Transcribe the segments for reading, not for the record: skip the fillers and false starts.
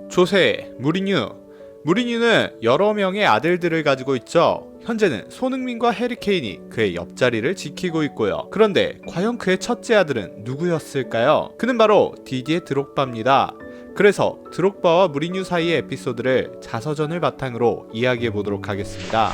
조세, 무리뉴는 여러 명의 아들들을 가지고 있죠. 현재는 손흥민과 해리케인이 그의 옆자리를 지키고 있고요. 그런데 과연 그의 첫째 아들은 누구였을까요? 그는 바로 디디에 드록바입니다. 그래서 드록바와 무리뉴 사이의 에피소드를 자서전을 바탕으로 이야기해 보도록 하겠습니다.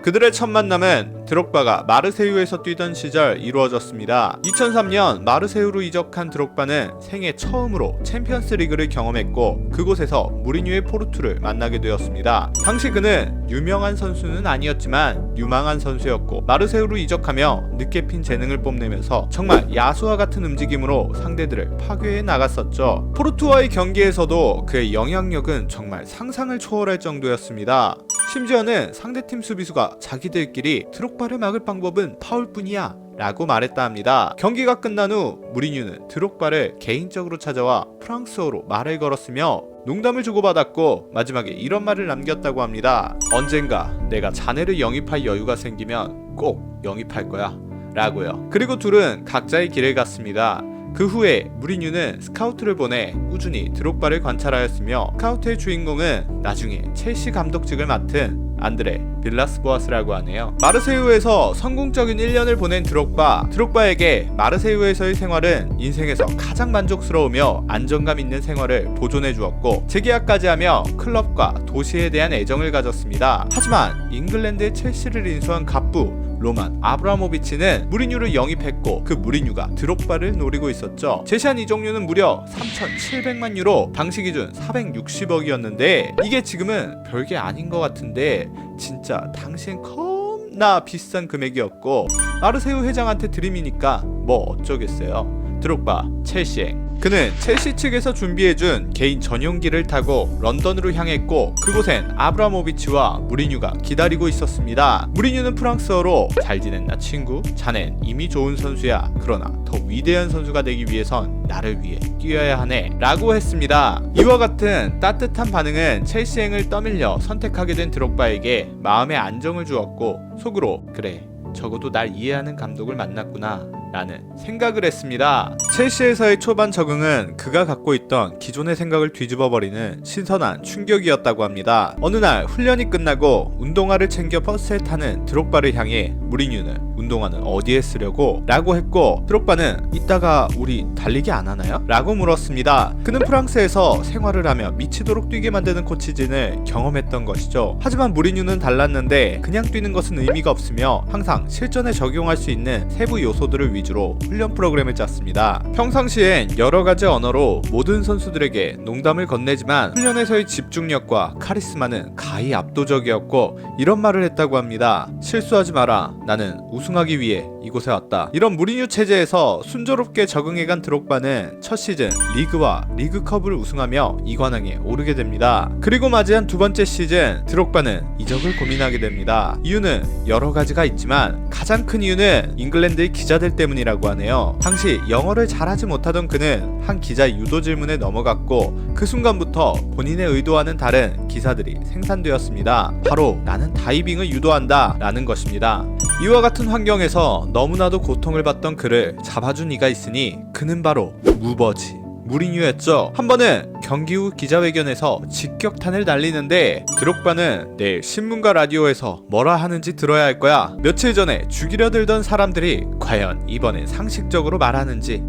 그들의 첫 만남은 드록바가 마르세유에서 뛰던 시절 이루어졌습니다. 2003년 마르세유로 이적한 드록바는 생애 처음으로 챔피언스 리그를 경험했고 그곳에서 무리뉴의 포르투를 만나게 되었습니다. 당시 그는 유명한 선수는 아니었지만 유망한 선수였고 마르세유로 이적하며 늦게 핀 재능을 뽐내면서 정말 야수와 같은 움직임으로 상대들을 파괴해 나갔었죠. 포르투와의 경기에서도 그의 영향력은 정말 상상을 초월할 정도였습니다. 심지어는 상대팀 수비수가 자기들끼리 드록바를 막을 방법은 파울뿐이야 라고 말했다 합니다. 경기가 끝난 후 무리뉴는 드록바를 개인적으로 찾아와 프랑스어로 말을 걸었으며 농담을 주고받았고 마지막에 이런 말을 남겼다고 합니다. 언젠가 내가 자네를 영입할 여유가 생기면 꼭 영입할 거야 라고요. 그리고 둘은 각자의 길을 갔습니다. 그 후에 무리뉴는 스카우트를 보내 꾸준히 드록바를 관찰하였으며 스카우트의 주인공은 나중에 첼시 감독직을 맡은 안드레 빌라스보아스라고 하네요. 마르세유에서 성공적인 1년을 보낸 드록바에게 마르세유에서의 생활은 인생에서 가장 만족스러우며 안정감 있는 생활을 보존해 주었고 재계약까지 하며 클럽과 도시에 대한 애정을 가졌습니다. 하지만 잉글랜드의 첼시를 인수한 갑부 로만 아브라모비치는 무리뉴를 영입했고 그 무리뉴가 드록바를 노리고 있었죠. 제시한 이적료는 무려 3,700만 유로, 당시 기준 460억이었는데 이게 지금은 별게 아닌 것 같은데 진짜 당시엔 겁나 비싼 금액이었고 마르세유 회장한테 드림이니까 뭐 어쩌겠어요. 드록바 첼시행. 그는 첼시 측에서 준비해준 개인 전용기를 타고 런던으로 향했고 그곳엔 아브라모비치와 무리뉴가 기다리고 있었습니다. 무리뉴는 프랑스어로 잘 지냈나 친구? 자넨 이미 좋은 선수야. 그러나 더 위대한 선수가 되기 위해선 나를 위해 뛰어야 하네 라고 했습니다. 이와 같은 따뜻한 반응은 첼시행을 떠밀려 선택하게 된 드록바에게 마음의 안정을 주었고 속으로 그래 적어도 날 이해하는 감독을 만났구나 라는 생각을 했습니다. 첼시에서의 초반 적응은 그가 갖고 있던 기존의 생각을 뒤집어버리는 신선한 충격이었다고 합니다. 어느 날 훈련이 끝나고 운동화를 챙겨 버스에 타는 드록바를 향해 무리뉴는 운동화는 어디에 쓰려고? 라고 했고 드록바는 이따가 우리 달리기 안 하나요? 라고 물었습니다. 그는 프랑스에서 생활을 하며 미치도록 뛰게 만드는 코치진을 경험했던 것이죠. 하지만 무리뉴는 달랐는데 그냥 뛰는 것은 의미가 없으며 항상 실전에 적용할 수 있는 세부 요소들을 위주로 훈련 프로그램을 짰습니다. 평상시엔 여러 가지 언어로 모든 선수들에게 농담을 건네지만 훈련에서의 집중력과 카리스마는 가히 압도적이었고 이런 말을 했다고 합니다. 실수하지 마라. 나는 우승하기 위해 이곳에 왔다. 이런 무리뉴 체제에서 순조롭게 적응해간 드록바는 첫 시즌 리그와 리그컵을 우승하며 2관왕에 오르게 됩니다. 그리고 맞이한 두 번째 시즌 드록바는 이적을 고민하게 됩니다. 이유는 여러 가지가 있지만 가장 큰 이유는 잉글랜드의 기자들 때문이라고 하네요. 당시 영어를 잘하지 못하던 그는 한 기자의 유도 질문에 넘어갔고 그 순간부터 본인의 의도와는 다른 기사들이 생산되었습니다. 바로 나는 다이빙을 유도한다 라는 것입니다. 이와 같은 환경에서 너무나도 고통을 받던 그를 잡아준 이가 있으니 그는 바로 무버지 무리뉴였죠. 한 번은 경기 후 기자회견에서 직격탄을 날리는데 드록바는 내일 신문과 라디오에서 뭐라 하는지 들어야 할 거야. 며칠 전에 죽이려 들던 사람들이 과연 이번엔 상식적으로 말하는지.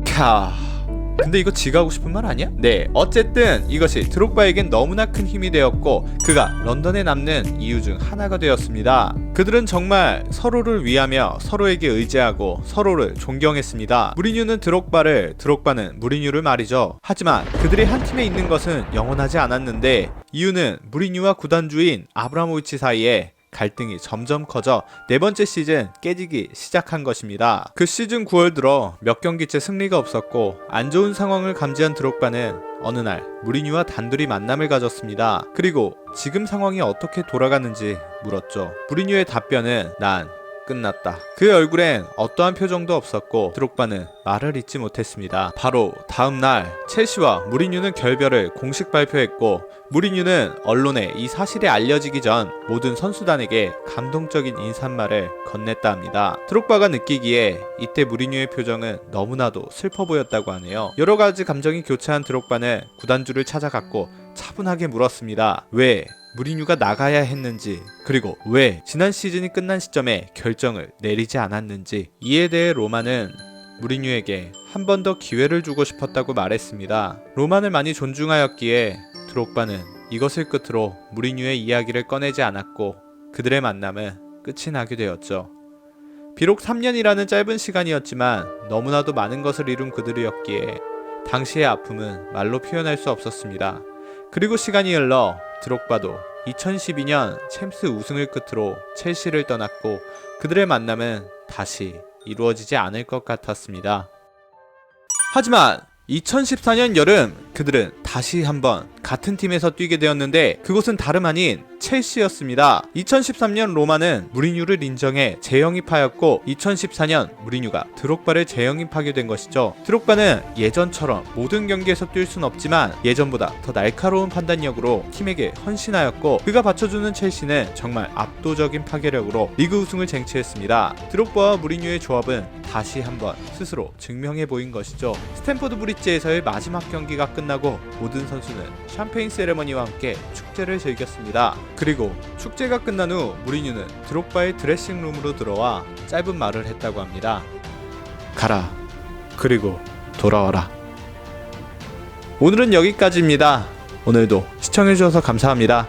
근데 이거 지가 하고 싶은 말 아니야? 네, 어쨌든 이것이 드록바에겐 너무나 큰 힘이 되었고 그가 런던에 남는 이유 중 하나가 되었습니다. 그들은 정말 서로를 위하며 서로에게 의지하고 서로를 존경했습니다. 무리뉴는 드록바는 무리뉴를 말이죠. 하지만 그들이 한 팀에 있는 것은 영원하지 않았는데 이유는 무리뉴와 구단주인 아브라모비치 사이에 갈등이 점점 커져 네 번째 시즌 깨지기 시작한 것입니다. 그 시즌 9월 들어 몇 경기째 승리가 없었고 안 좋은 상황을 감지한 드록바는 어느 날 무리뉴와 단둘이 만남을 가졌습니다. 그리고 지금 상황이 어떻게 돌아가는지 물었죠. 무리뉴의 답변은 난 끝났다. 그의 얼굴엔 어떠한 표정도 없었고 드록바는 말을 잇지 못했습니다. 바로 다음날 첼시와 무리뉴는 결별을 공식 발표했고 무리뉴는 언론에 이 사실이 알려지기 전 모든 선수단에게 감동적인 인사말을 건넸다 합니다. 드록바가 느끼기에 이때 무리뉴의 표정은 너무나도 슬퍼 보였다고 하네요. 여러 가지 감정이 교차한 드록바는 구단주를 찾아갔고 차분하게 물었습니다. 왜 무리뉴가 나가야 했는지, 그리고 왜 지난 시즌이 끝난 시점에 결정을 내리지 않았는지. 이에 대해 로마는 무리뉴에게 한 번 더 기회를 주고 싶었다고 말했습니다. 로만을 많이 존중하였기에 드록바는 이것을 끝으로 무리뉴의 이야기를 꺼내지 않았고 그들의 만남은 끝이 나게 되었죠. 비록 3년이라는 짧은 시간이었지만 너무나도 많은 것을 이룬 그들이었기에 당시의 아픔은 말로 표현할 수 없었습니다. 그리고 시간이 흘러 드록바도 2012년 챔스 우승을 끝으로 첼시를 떠났고 그들의 만남은 다시 이루어지지 않을 것 같았습니다. 하지만 2014년 여름 그들은 다시 한번 같은 팀에서 뛰게 되었는데 그곳은 다름 아닌 첼시였습니다. 2013년 로마는 무리뉴를 인정해 재영입하였고 2014년 무리뉴가 드록바를 재영입하게 된 것이죠. 드록바는 예전처럼 모든 경기에서 뛸 순 없지만 예전보다 더 날카로운 판단력으로 팀에게 헌신하였고 그가 받쳐주는 첼시는 정말 압도적인 파괴력으로 리그 우승을 쟁취했습니다. 드록바와 무리뉴의 조합은 다시 한번 스스로 증명해 보인 것이죠. 스탠포드 브리지에서의 마지막 경기가 끝나고 모든 선수는 샴페인 세레머니와 함께 축제를 즐겼습니다. 그리고 축제가 끝난 후 무리뉴는 드록바의 드레싱룸으로 들어와 짧은 말을 했다고 합니다. 가라. 그리고 돌아와라. 오늘은 여기까지입니다. 오늘도 시청해주셔서 감사합니다.